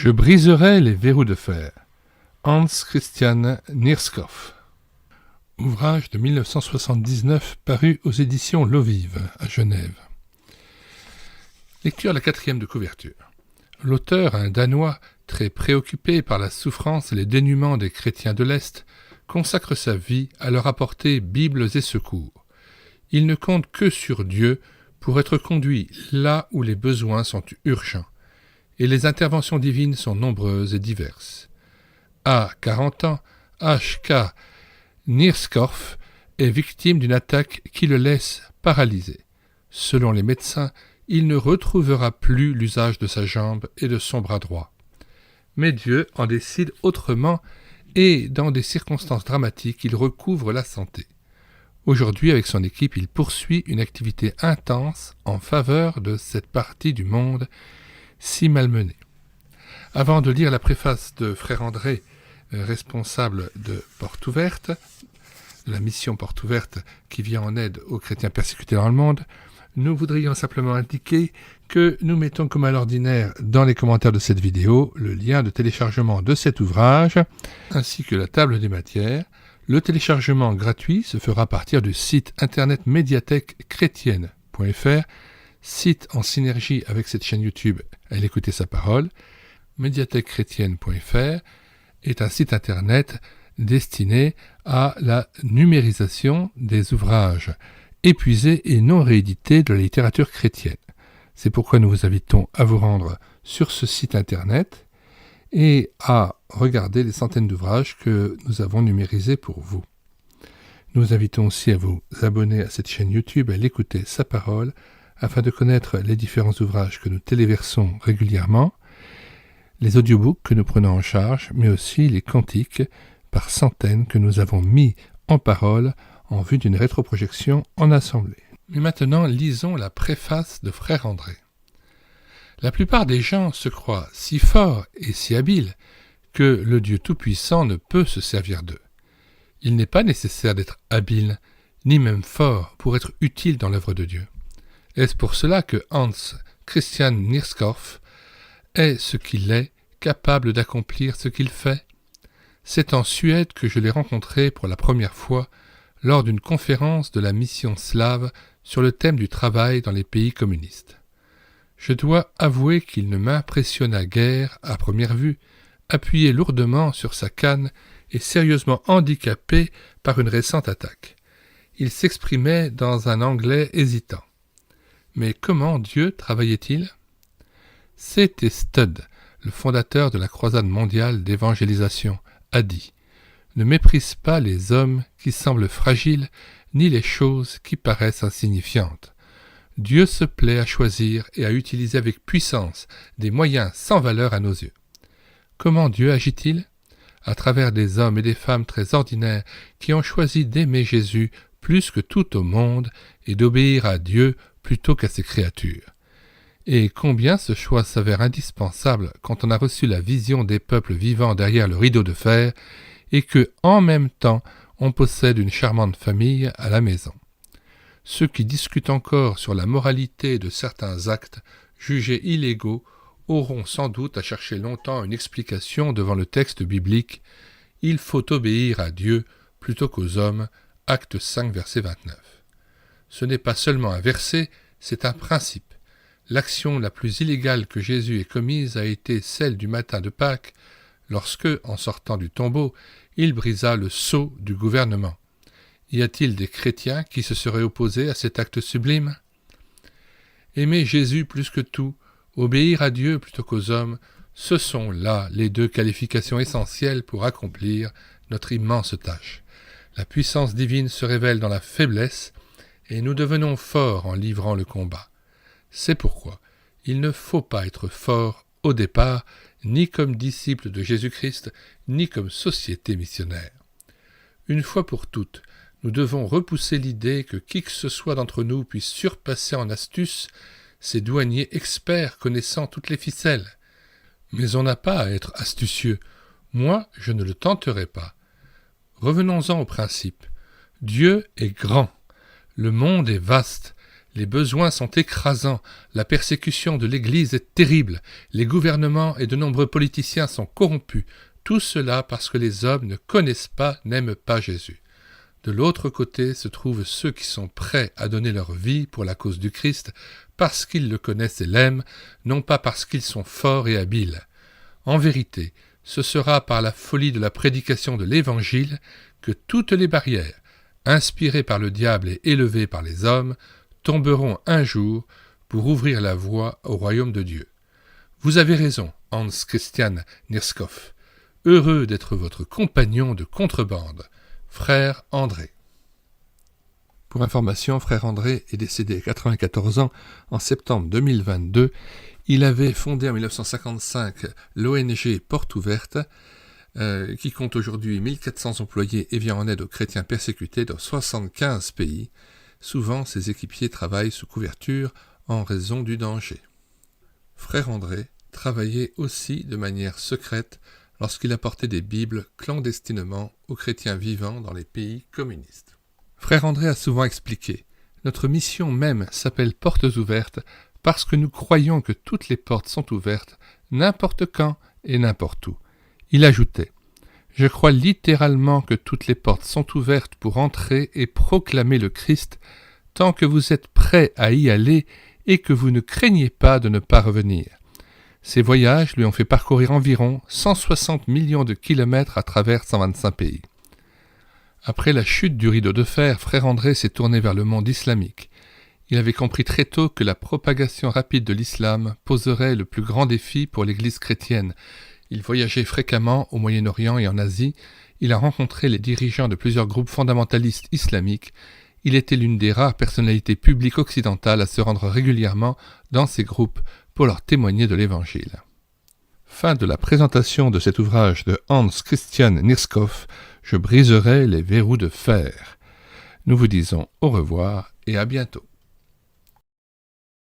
Je briserai les verrous de fer. Hans Christian Nierskov. Ouvrage de 1979 paru aux éditions L'Eau-Vive à Genève. Lecture la 4e de couverture. L'auteur, un Danois très préoccupé par la souffrance et les dénûments des chrétiens de l'Est, consacre sa vie à leur apporter bibles et secours. Il ne compte que sur Dieu pour être conduit là où les besoins sont urgents, et les interventions divines sont nombreuses et diverses. À 40 ans, H.K. Nierskov est victime d'une attaque qui le laisse paralysé. Selon les médecins, il ne retrouvera plus l'usage de sa jambe et de son bras droit. Mais Dieu en décide autrement et, dans des circonstances dramatiques, il recouvre la santé. Aujourd'hui, avec son équipe, il poursuit une activité intense en faveur de cette partie du monde si malmenée. Avant de lire la préface de Frère André, responsable de Porte Ouverte, de la mission Porte Ouverte qui vient en aide aux chrétiens persécutés dans le monde, nous voudrions simplement indiquer que nous mettons comme à l'ordinaire dans les commentaires de cette vidéo le lien de téléchargement de cet ouvrage ainsi que la table des matières. Le téléchargement gratuit se fera à partir du site internet médiathèque-chrétienne.fr, site en synergie avec cette chaîne YouTube Elle écouter sa parole. médiathèque-chrétienne.fr est un site internet destiné à la numérisation des ouvrages épuisés et non réédités de la littérature chrétienne. C'est pourquoi nous vous invitons à vous rendre sur ce site internet et à regarder les centaines d'ouvrages que nous avons numérisés pour vous. Nous vous invitons aussi à vous abonner à cette chaîne YouTube, à l'écouter sa parole, afin de connaître les différents ouvrages que nous téléversons régulièrement, les audiobooks que nous prenons en charge, mais aussi les cantiques par centaines que nous avons mis en parole en vue d'une rétroprojection en assemblée. Mais maintenant, lisons la préface de Frère André. La plupart des gens se croient si forts et si habiles que le Dieu Tout-Puissant ne peut se servir d'eux. Il n'est pas nécessaire d'être habile, ni même fort, pour être utile dans l'œuvre de Dieu. Est-ce pour cela que Hans Christian Nierskov est ce qu'il est, capable d'accomplir ce qu'il fait? C'est en Suède que je l'ai rencontré pour la première fois lors d'une conférence de la mission slave sur le thème du travail dans les pays communistes. Je dois avouer qu'il ne m'impressionna guère à première vue, appuyé lourdement sur sa canne et sérieusement handicapé par une récente attaque. Il s'exprimait dans un anglais hésitant. Mais comment Dieu travaillait-il? C.T. Studd, le fondateur de la croisade mondiale d'évangélisation, a dit « Ne méprise pas les hommes qui semblent fragiles, ni les choses qui paraissent insignifiantes. Dieu se plaît à choisir et à utiliser avec puissance des moyens sans valeur à nos yeux. Comment Dieu agit-il? À travers des hommes et des femmes très ordinaires qui ont choisi d'aimer Jésus plus que tout au monde et d'obéir à Dieu plutôt qu'à ses créatures. Et combien ce choix s'avère indispensable quand on a reçu la vision des peuples vivant derrière le rideau de fer et que, en même temps, on possède une charmante famille à la maison. Ceux qui discutent encore sur la moralité de certains actes jugés illégaux auront sans doute à chercher longtemps une explication devant le texte biblique « Il faut obéir à Dieu plutôt qu'aux hommes » Acte 5, verset 29. Ce n'est pas seulement un verset, c'est un principe. L'action la plus illégale que Jésus ait commise a été celle du matin de Pâques, lorsque, en sortant du tombeau, il brisa le sceau du gouvernement. Y a-t-il des chrétiens qui se seraient opposés à cet acte sublime? Aimer Jésus plus que tout, obéir à Dieu plutôt qu'aux hommes, ce sont là les deux qualifications essentielles pour accomplir notre immense tâche. La puissance divine se révèle dans la faiblesse, et nous devenons forts en livrant le combat. C'est pourquoi il ne faut pas être fort au départ, ni comme disciple de Jésus-Christ, ni comme société missionnaire. Une fois pour toutes, nous devons repousser l'idée que qui que ce soit d'entre nous puisse surpasser en astuce ces douaniers experts connaissant toutes les ficelles. Mais on n'a pas à être astucieux. Moi, je ne le tenterai pas. Revenons-en au principe. Dieu est grand. Le monde est vaste. Les besoins sont écrasants, la persécution de l'Église est terrible, les gouvernements et de nombreux politiciens sont corrompus, tout cela parce que les hommes ne connaissent pas, n'aiment pas Jésus. De l'autre côté se trouvent ceux qui sont prêts à donner leur vie pour la cause du Christ parce qu'ils le connaissent et l'aiment, non pas parce qu'ils sont forts et habiles. En vérité, ce sera par la folie de la prédication de l'Évangile que toutes les barrières, inspirées par le diable et élevées par les hommes, tomberont un jour pour ouvrir la voie au royaume de Dieu. Vous avez raison, Hans Christian Nierskov. Heureux d'être votre compagnon de contrebande, Frère André. Pour information, Frère André est décédé à 94 ans en septembre 2022. Il avait fondé en 1955 l'ONG Porte Ouverte, qui compte aujourd'hui 1400 employés et vient en aide aux chrétiens persécutés dans 75 pays. Souvent, ses équipiers travaillent sous couverture en raison du danger. Frère André travaillait aussi de manière secrète lorsqu'il apportait des Bibles clandestinement aux chrétiens vivant dans les pays communistes. Frère André a souvent expliqué « Notre mission même s'appelle Portes ouvertes parce que nous croyons que toutes les portes sont ouvertes, n'importe quand et n'importe où. » Il ajoutait « Je crois littéralement que toutes les portes sont ouvertes pour entrer et proclamer le Christ tant que vous êtes prêts à y aller et que vous ne craignez pas de ne pas revenir. » Ces voyages lui ont fait parcourir environ 160 millions de kilomètres à travers 125 pays. Après la chute du rideau de fer, Frère André s'est tourné vers le monde islamique. Il avait compris très tôt que la propagation rapide de l'islam poserait le plus grand défi pour l'Église chrétienne. Il voyageait fréquemment au Moyen-Orient et en Asie. Il a rencontré les dirigeants de plusieurs groupes fondamentalistes islamiques. Il était l'une des rares personnalités publiques occidentales à se rendre régulièrement dans ces groupes pour leur témoigner de l'Évangile. Fin de la présentation de cet ouvrage de Hans Christian Nierskov, Je briserai les verrous de fer. Nous vous disons au revoir et à bientôt.